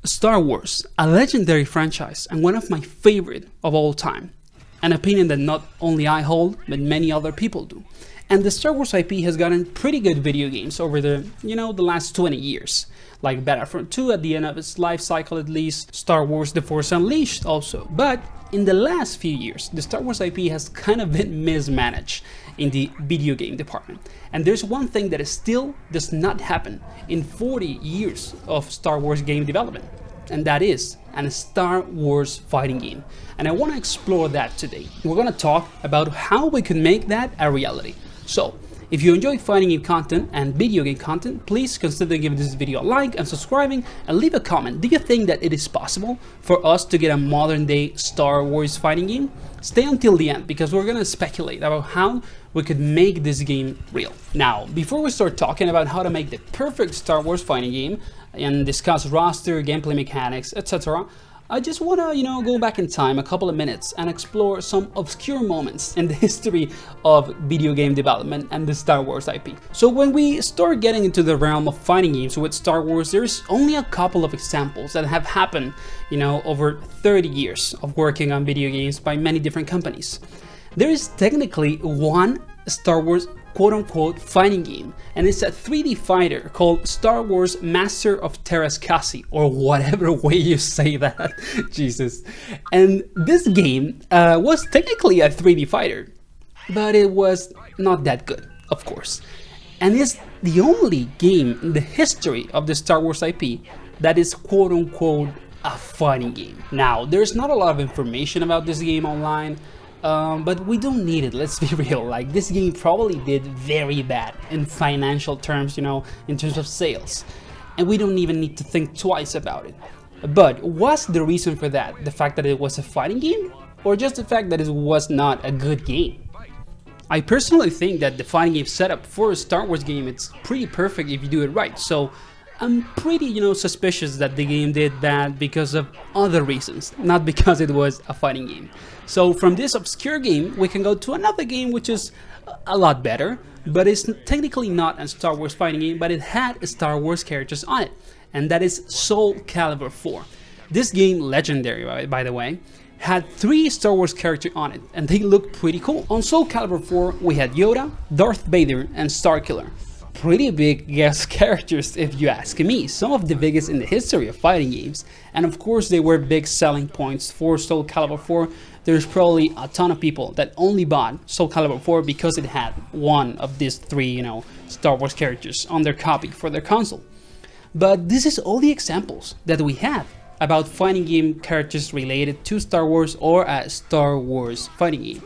Star Wars, a legendary franchise and one of my favorite of all time. An opinion that not only I hold, but many other people do. And the Star Wars IP has gotten pretty good video games over the last 20 years. Like Battlefront 2 at the end of its life cycle at least, Star Wars The Force Unleashed also. But in the last few years, the Star Wars IP has kind of been mismanaged in the video game department. And there's one thing that still does not happen in 40 years of Star Wars game development. And that is a Star Wars fighting game. And I want to explore that today. We're going to talk about how we can make that a reality. So, if you enjoy fighting game content and video game content, please consider giving this video a like and subscribing and leave a comment. Do you think that it is possible for us to get a modern day Star Wars fighting game? Stay until the end because we're going to speculate about how we could make this game real. Now, before we start talking about how to make the perfect Star Wars fighting game and discuss roster, gameplay mechanics, etc., I just want to, go back in time a couple of minutes and explore some obscure moments in the history of video game development and the Star Wars IP. So when we start getting into the realm of fighting games with Star Wars, there's only a couple of examples that have happened, over 30 years of working on video games by many different companies. There is technically one Star Wars quote-unquote fighting game, and it's a 3D fighter called Star Wars Master of Terrascasi, or whatever way you say that. Jesus. And this game was technically a 3D fighter, but it was not that good, of course. And it's the only game in the history of the Star Wars IP that is quote-unquote a fighting game. Now, there's not a lot of information about this game online, but we don't need it, let's be real. Like, this game probably did very bad in financial terms, in terms of sales. And we don't even need to think twice about it. But what's the reason for that? The fact that it was a fighting game? Or just the fact that it was not a good game? I personally think that the fighting game setup for a Star Wars game, it's pretty perfect if you do it right. So I'm pretty, suspicious that the game did bad because of other reasons, not because it was a fighting game. So from this obscure game, we can go to another game which is a lot better, but it's technically not a Star Wars fighting game, but it had Star Wars characters on it, and that is Soul Calibur 4. This game, legendary by the way, had 3 Star Wars characters on it, and they look pretty cool. On Soul Calibur 4, we had Yoda, Darth Vader, and Starkiller. Pretty big guest characters if you ask me, some of the biggest in the history of fighting games, and of course they were big selling points for Soul Calibur 4. There's probably a ton of people that only bought Soul Calibur 4 because it had one of these 3, Star Wars characters on their copy for their console. But this is all the examples that we have about fighting game characters related to Star Wars or a Star Wars fighting game.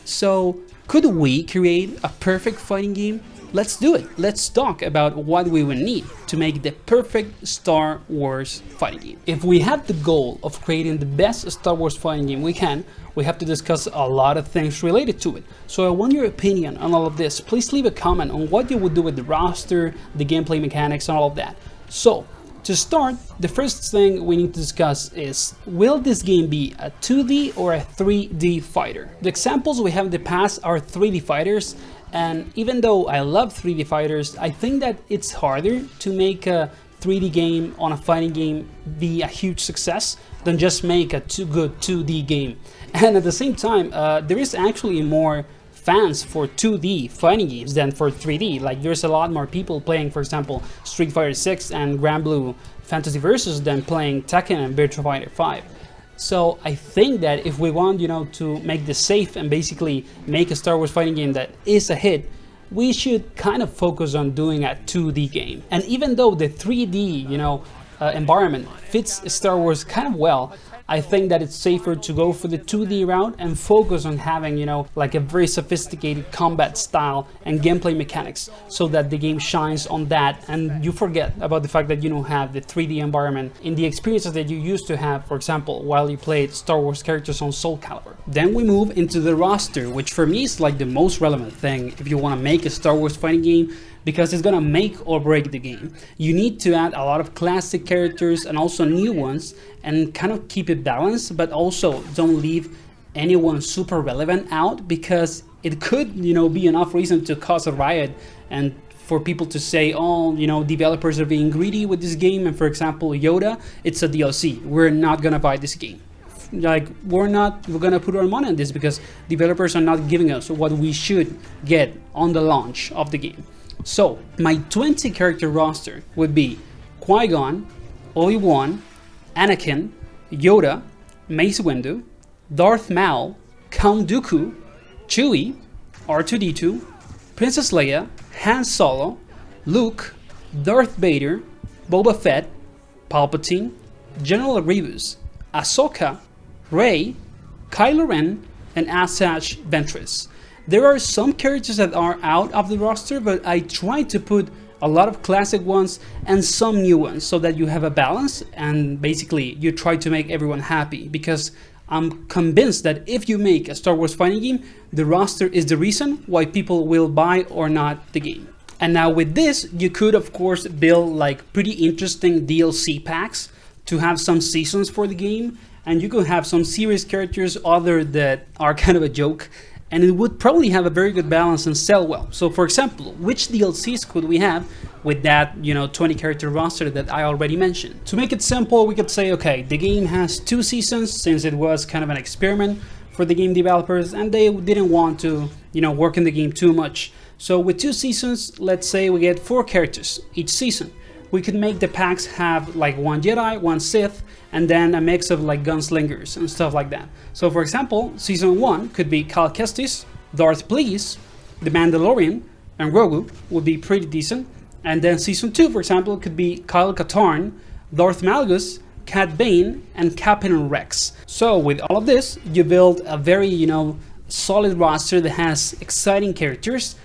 So could we create a perfect fighting game? Let's do it. Let's talk about what we will need to make the perfect Star Wars fighting game. If we have the goal of creating the best Star Wars fighting game we can, we have to discuss a lot of things related to it. So I want your opinion on all of this. Please leave a comment on what you would do with the roster, the gameplay mechanics, and all of that. So to start, the first thing we need to discuss is, will this game be a 2D or a 3D fighter? The examples we have in the past are 3D fighters, and even though I love 3D fighters, I think that it's harder to make a 3D game on a fighting game be a huge success than just make a good 2D game. And at the same time, there is actually more fans for 2D fighting games than for 3D. Like, there's a lot more people playing, for example, Street Fighter 6 and Grand Blue Fantasy Versus than playing Tekken and Virtua Fighter 5. So I think that if we want, to make this safe and basically make a Star Wars fighting game that is a hit, we should kind of focus on doing a 2D game. And even though the 3D, environment fits Star Wars kind of well, I think that it's safer to go for the 2D route and focus on having, like a very sophisticated combat style and gameplay mechanics, so that the game shines on that and you forget about the fact that you don't have the 3D environment in the experiences that you used to have, for example, while you played Star Wars characters on Soul Calibur. Then we move into the roster, which for me is like the most relevant thing if you want to make a Star Wars fighting game, because it's gonna make or break the game. You need to add a lot of classic characters and also new ones and kind of keep it balanced, but also don't leave anyone super relevant out, because it could, be enough reason to cause a riot and for people to say, oh, you know, developers are being greedy with this game, and for example, Yoda, it's a DLC. We're not gonna buy this game. Like, we're gonna put our money on this because developers are not giving us what we should get on the launch of the game. So my 20 character roster would be Qui-Gon, Obi-Wan, Anakin, Yoda, Mace Windu, Darth Maul, Count Dooku, Chewie, R2-D2, Princess Leia, Han Solo, Luke, Darth Vader, Boba Fett, Palpatine, General Grievous, Ahsoka, Rey, Kylo Ren, and Asajj Ventress. There are some characters that are out of the roster, but I tried to put a lot of classic ones and some new ones so that you have a balance, and basically you try to make everyone happy, because I'm convinced that if you make a Star Wars fighting game, the roster is the reason why people will buy or not the game. And now with this, you could of course build like pretty interesting DLC packs to have some seasons for the game, and you could have some serious characters other that are kind of a joke, and it would probably have a very good balance and sell well. So for example, which DLCs could we have with that, you know, 20 character roster that I already mentioned? To make it simple, we could say, okay, the game has 2 seasons since it was kind of an experiment for the game developers and they didn't want to, you know, work in the game too much. So with 2 seasons, let's say we get 4 characters each season. We could make the packs have like 1 Jedi, 1 Sith, and then a mix of like gunslingers and stuff like that. So for example, season 1 could be Cal Kestis, Darth Plagueis, The Mandalorian, and Grogu would be pretty decent. And then season 2, for example, could be Kyle Katarn, Darth Malgus, Cad Bane, and Captain Rex. So with all of this, you build a very, you know, solid roster that has exciting characters.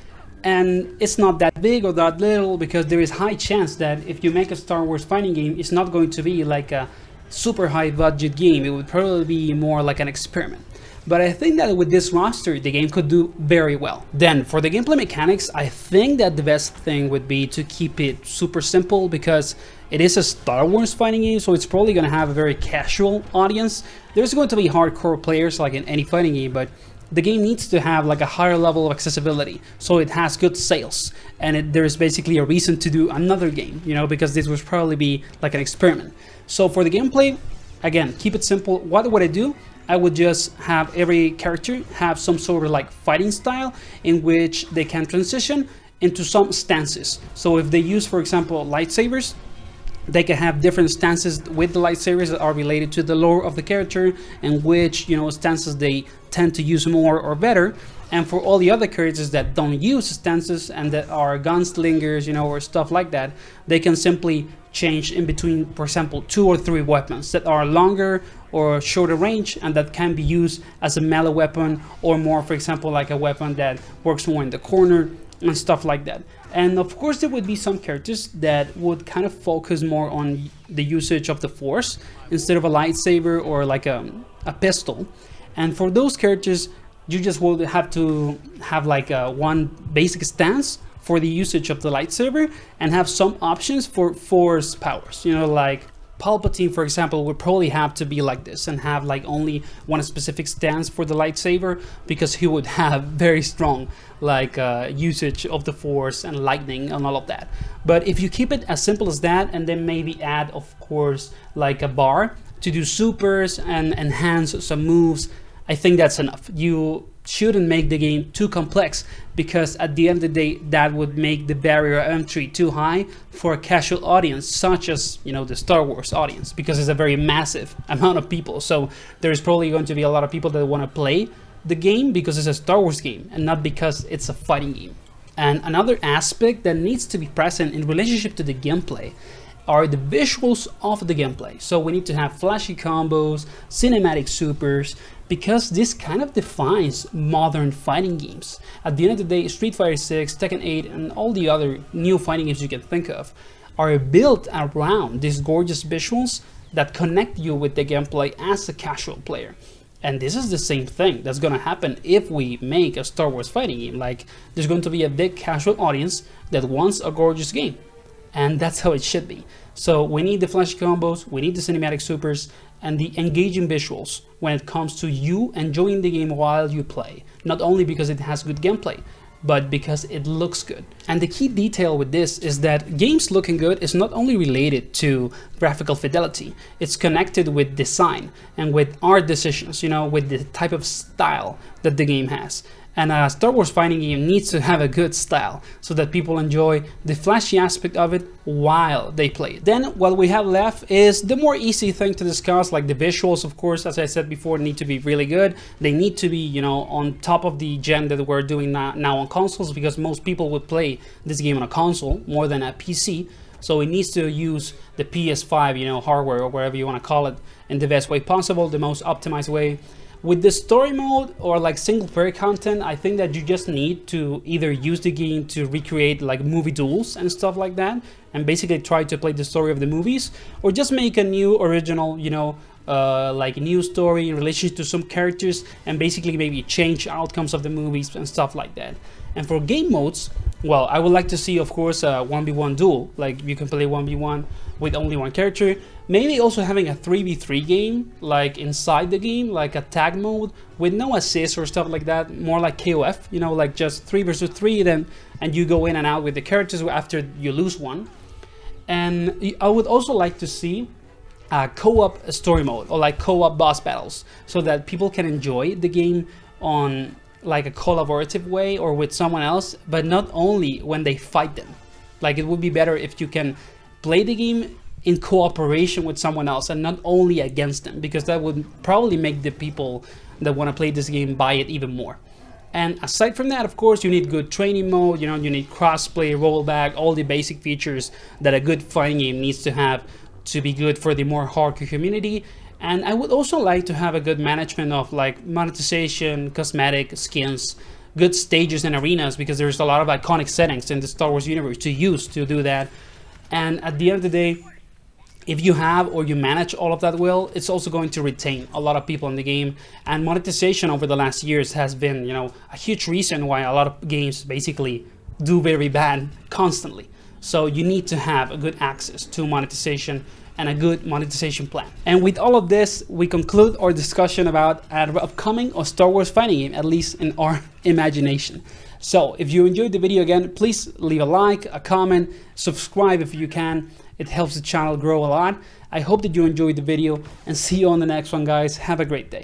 And it's not that big or that little, because there is high chance that if you make a Star Wars fighting game, it's not going to be like a super high budget game. It would probably be more like an experiment. But I think that with this roster, the game could do very well. Then for the gameplay mechanics, I think that the best thing would be to keep it super simple, because it is a Star Wars fighting game, so it's probably going to have a very casual audience. There's going to be hardcore players like in any fighting game, but the game needs to have like a higher level of accessibility, so it has good sales, and there's basically a reason to do another game, you know, because this would probably be like an experiment. So for the gameplay, again, keep it simple. What would I do? I would just have every character have some sort of like fighting style in which they can transition into some stances. So if they use, for example, lightsabers, they can have different stances with the lightsabers that are related to the lore of the character, and which, you know, stances they tend to use more or better. And for all the other characters that don't use stances and that are gunslingers, you know, or stuff like that, they can simply change in between, for example, 2 or 3 weapons that are longer or shorter range and that can be used as a melee weapon, or more, for example, like a weapon that works more in the corner and stuff like that. And of course there would be some characters that would kind of focus more on the usage of the Force instead of a lightsaber or like a pistol. And for those characters, you just will have to have like one basic stance for the usage of the lightsaber and have some options for Force powers. You know, like Palpatine, for example, would probably have to be like this and have like only one specific stance for the lightsaber, because he would have very strong like usage of the Force and lightning and all of that. But if you keep it as simple as that, and then maybe add, of course, like a bar to do supers and enhance some moves, I think that's enough. You shouldn't make the game too complex, because at the end of the day that would make the barrier of entry too high for a casual audience such as, you know, the Star Wars audience, because it's a very massive amount of people. So there's probably going to be a lot of people that want to play the game because it's a Star Wars game and not because it's a fighting game. And another aspect that needs to be present in relationship to the gameplay are the visuals of the gameplay. So we need to have flashy combos, cinematic supers, because this kind of defines modern fighting games. At the end of the day, Street Fighter 6, Tekken 8, and all the other new fighting games you can think of are built around these gorgeous visuals that connect you with the gameplay as a casual player. And this is the same thing that's going to happen if we make a Star Wars fighting game. Like, there's going to be a big casual audience that wants a gorgeous game. And that's how it should be. So we need the flashy combos, we need the cinematic supers, and the engaging visuals when it comes to you enjoying the game while you play. Not only because it has good gameplay, but because it looks good. And the key detail with this is that games looking good is not only related to graphical fidelity, it's connected with design and with art decisions, you know, with the type of style that the game has. And a Star Wars fighting game needs to have a good style so that people enjoy the flashy aspect of it while they play it. Then what we have left is the more easy thing to discuss, like the visuals, of course, as I said before, need to be really good. They need to be, you know, on top of the gen that we're doing now on consoles, because most people would play this game on a console more than a PC. So it needs to use the PS5, you know, hardware or whatever you want to call it in the best way possible, the most optimized way. With the story mode or like single player content, I think that you just need to either use the game to recreate like movie duels and stuff like that, and basically try to play the story of the movies, or just make a new original, you know, like new story in relation to some characters, and basically maybe change outcomes of the movies and stuff like that. And for game modes, well, I would like to see, of course, a 1v1 duel, like you can play 1v1 with only one character. Maybe also having a 3v3 game, like inside the game, like a tag mode with no assists or stuff like that, more like KOF, you know, like just 3 versus 3, then and you go in and out with the characters after you lose one. And I would also like to see a co-op story mode, or like co-op boss battles, so that people can enjoy the game on like a collaborative way or with someone else, but not only when they fight them. Like it would be better if you can play the game in cooperation with someone else and not only against them, because that would probably make the people that want to play this game buy it even more. And aside from that, of course, you need good training mode, you know, you need crossplay, rollback, all the basic features that a good fighting game needs to have to be good for the more hardcore community. And I would also like to have a good management of like monetization, cosmetic, skins, good stages and arenas, because there's a lot of iconic settings in the Star Wars universe to use to do that. And at the end of the day, if you have or you manage all of that well, it's also going to retain a lot of people in the game. And monetization over the last years has been, you know, a huge reason why a lot of games basically do very bad constantly. So you need to have a good access to monetization and a good monetization plan. And with all of this, we conclude our discussion about an upcoming or Star Wars fighting game, at least in our imagination. So if you enjoyed the video, again, please leave a like, a comment, subscribe if you can. It helps the channel grow a lot. I hope that you enjoyed the video, and see you on the next one, guys. Have a great day.